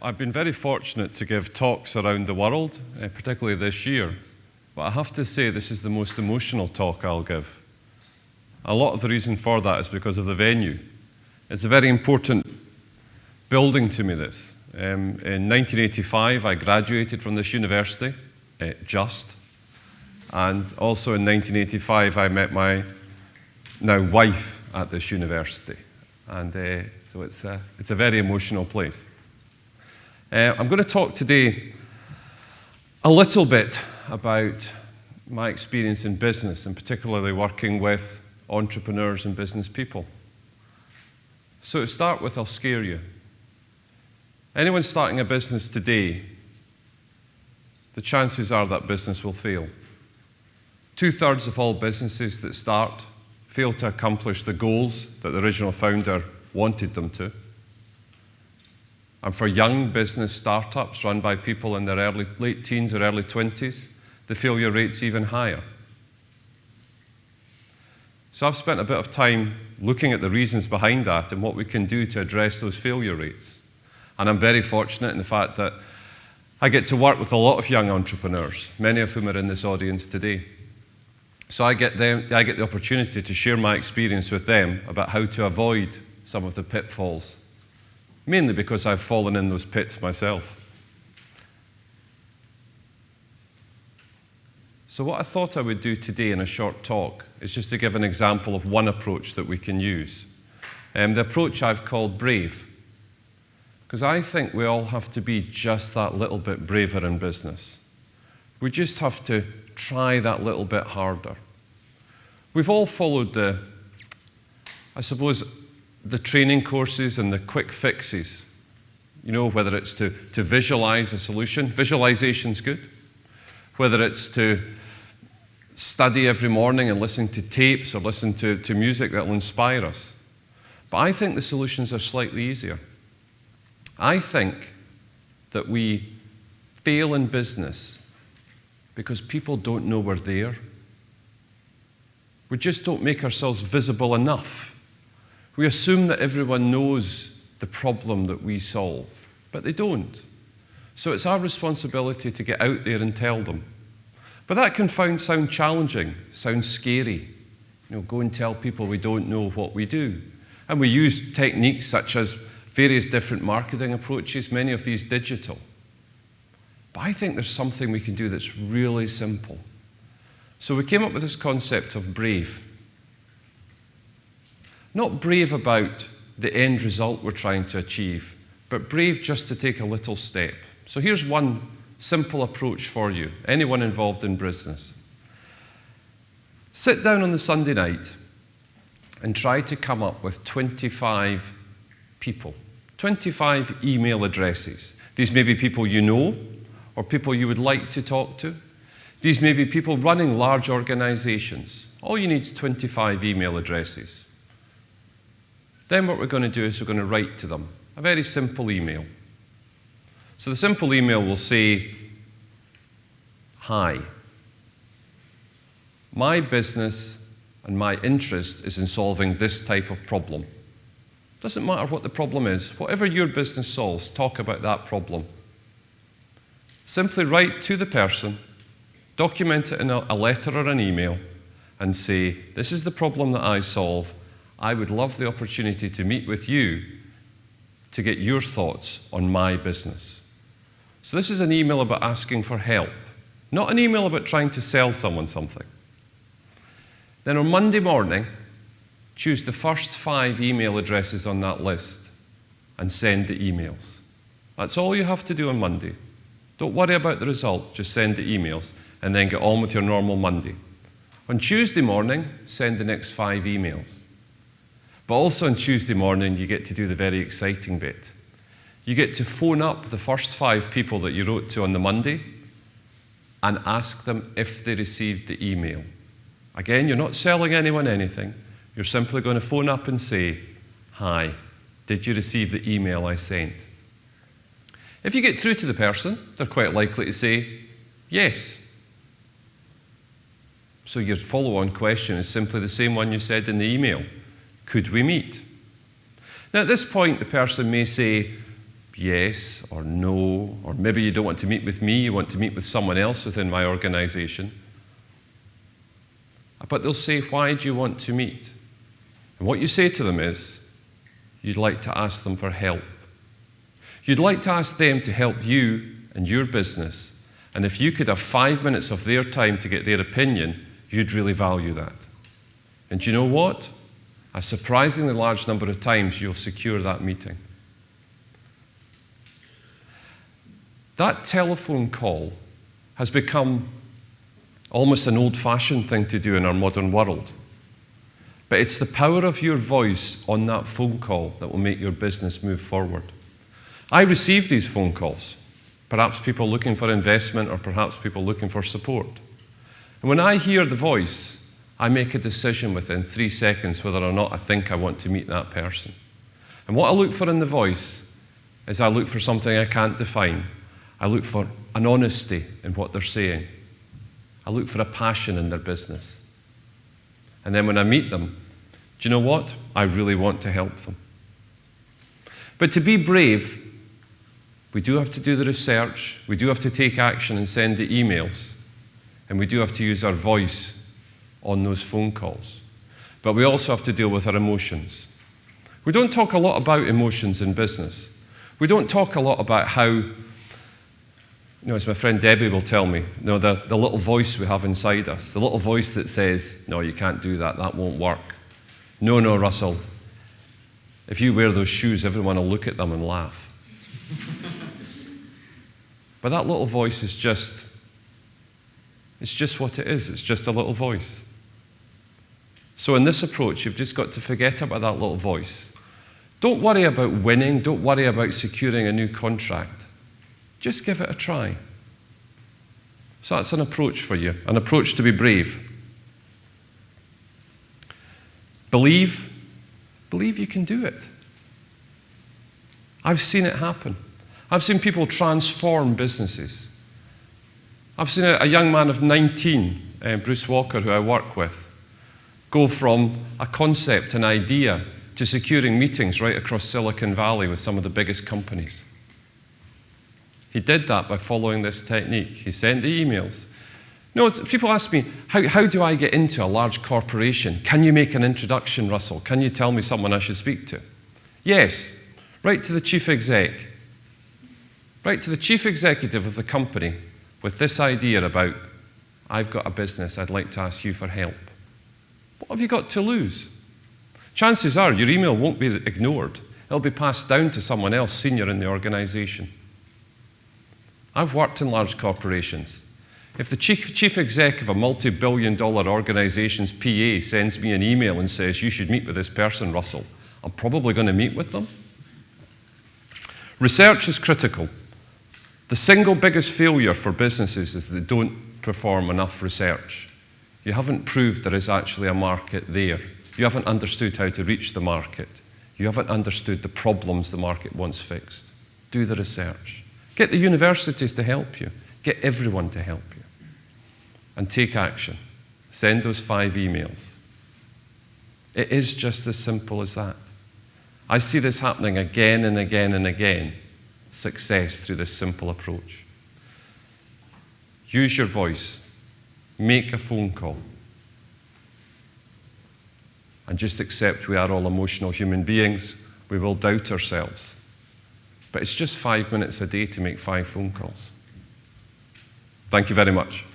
I've been very fortunate to give talks around the world, particularly this year, but I have to say this is the most emotional talk I'll give. A lot of the reason for that is because of the venue. It's a very important building to me, this. In 1985, I graduated from this university, and also in 1985, I met my now wife at this university. And so it's a very emotional place. I'm going to talk today a little bit about my experience in business, and particularly working with entrepreneurs and business people. So to start with, I'll scare you. Anyone starting a business today, the chances are that business will fail. 2/3 of all businesses that start fail to accomplish the goals that the original founder wanted them to. And for young business startups run by people in their late teens or early 20s, the failure rate's even higher. So I've spent a bit of time looking at the reasons behind that and what we can do to address those failure rates. And I'm very fortunate in the fact that I get to work with a lot of young entrepreneurs, many of whom are in this audience today. So I get the opportunity to share my experience with them about how to avoid some of the pitfalls, mainly because I've fallen in those pits myself. So what I thought I would do today in a short talk is just to give an example of one approach that we can use. The approach I've called brave, because I think we all have to be just that little bit braver in business. We just have to try that little bit harder. We've all followed the training courses and the quick fixes. You know, whether it's to visualize a solution. Visualization's good. Whether it's to study every morning and listen to tapes or listen to music that will inspire us. But I think the solutions are slightly easier. I think that we fail in business because people don't know we're there. We just don't make ourselves visible enough. We assume that everyone knows the problem that we solve, but they don't. So it's our responsibility to get out there and tell them. But that can sound challenging, sound scary. You know, go and tell people we don't know what we do. And we use techniques such as various different marketing approaches, many of these digital. But I think there's something we can do that's really simple. So we came up with this concept of brave. Not brave about the end result we're trying to achieve, but brave just to take a little step. So here's one simple approach for you, anyone involved in business. Sit down on the Sunday night and try to come up with 25 people, 25 email addresses. These may be people you know or people you would like to talk to. These may be people running large organizations. All you need is 25 email addresses. Then what we're going to do is we're going to write to them a very simple email. So the simple email will say, "Hi, my business and my interest is in solving this type of problem." Doesn't matter what the problem is. Whatever your business solves, talk about that problem. Simply write to the person, document it in a letter or an email, and say, "This is the problem that I solve. I would love the opportunity to meet with you to get your thoughts on my business." So this is an email about asking for help, not an email about trying to sell someone something. Then on Monday morning, choose the first 5 email addresses on that list and send the emails. That's all you have to do on Monday. Don't worry about the result, just send the emails and then get on with your normal Monday. On Tuesday morning, send the next 5 emails. But also on Tuesday morning, you get to do the very exciting bit. You get to phone up the first 5 people that you wrote to on the Monday and ask them if they received the email. Again, you're not selling anyone anything. You're simply going to phone up and say, "Hi, did you receive the email I sent?" If you get through to the person, they're quite likely to say, "Yes." So your follow-on question is simply the same one you said in the email. Could we meet? Now at this point, the person may say, yes or no, or maybe you don't want to meet with me, you want to meet with someone else within my organization. But they'll say, why do you want to meet? And what you say to them is, you'd like to ask them for help. You'd like to ask them to help you and your business. And if you could have 5 minutes of their time to get their opinion, you'd really value that. And do you know what? A surprisingly large number of times you'll secure that meeting. That telephone call has become almost an old-fashioned thing to do in our modern world. But it's the power of your voice on that phone call that will make your business move forward. I receive these phone calls, perhaps people looking for investment or perhaps people looking for support. And when I hear the voice, I make a decision within 3 seconds whether or not I think I want to meet that person. And what I look for in the voice is I look for something I can't define. I look for an honesty in what they're saying. I look for a passion in their business. And then when I meet them, do you know what? I really want to help them. But to be brave, we do have to do the research, we do have to take action and send the emails, and we do have to use our voice on those phone calls. But we also have to deal with our emotions. We don't talk a lot about emotions in business. We don't talk a lot about how, as my friend Debbie will tell me, the little voice we have inside us, the little voice that says, no, you can't do that, that won't work. No, Russell, if you wear those shoes, everyone will look at them and laugh. But that little voice is just what it is. It's just a little voice. So in this approach, you've just got to forget about that little voice. Don't worry about winning. Don't worry about securing a new contract. Just give it a try. So that's an approach for you, an approach to be brave. Believe you can do it. I've seen it happen. I've seen people transform businesses. I've seen a young man of 19, Bruce Walker, who I work with, go from a concept, an idea, to securing meetings right across Silicon Valley with some of the biggest companies. He did that by following this technique. He sent the emails. People ask me, how do I get into a large corporation? Can you make an introduction, Russell? Can you tell me someone I should speak to? Yes, write to the chief exec. Write to the chief executive of the company with this idea about, I've got a business, I'd like to ask you for help. What have you got to lose? Chances are your email won't be ignored. It'll be passed down to someone else senior in the organization. I've worked in large corporations. If the chief exec of a multi-billion-dollar organization's PA sends me an email and says, you should meet with this person, Russell, I'm probably going to meet with them. Research is critical. The single biggest failure for businesses is that they don't perform enough research. You haven't proved there is actually a market there. You haven't understood how to reach the market. You haven't understood the problems the market wants fixed. Do the research. Get the universities to help you. Get everyone to help you. And take action. Send those 5 emails. It is just as simple as that. I see this happening again and again and again. Success through this simple approach. Use your voice. Make a phone call. And just accept we are all emotional human beings. We will doubt ourselves. But it's just 5 minutes a day to make 5 phone calls. Thank you very much.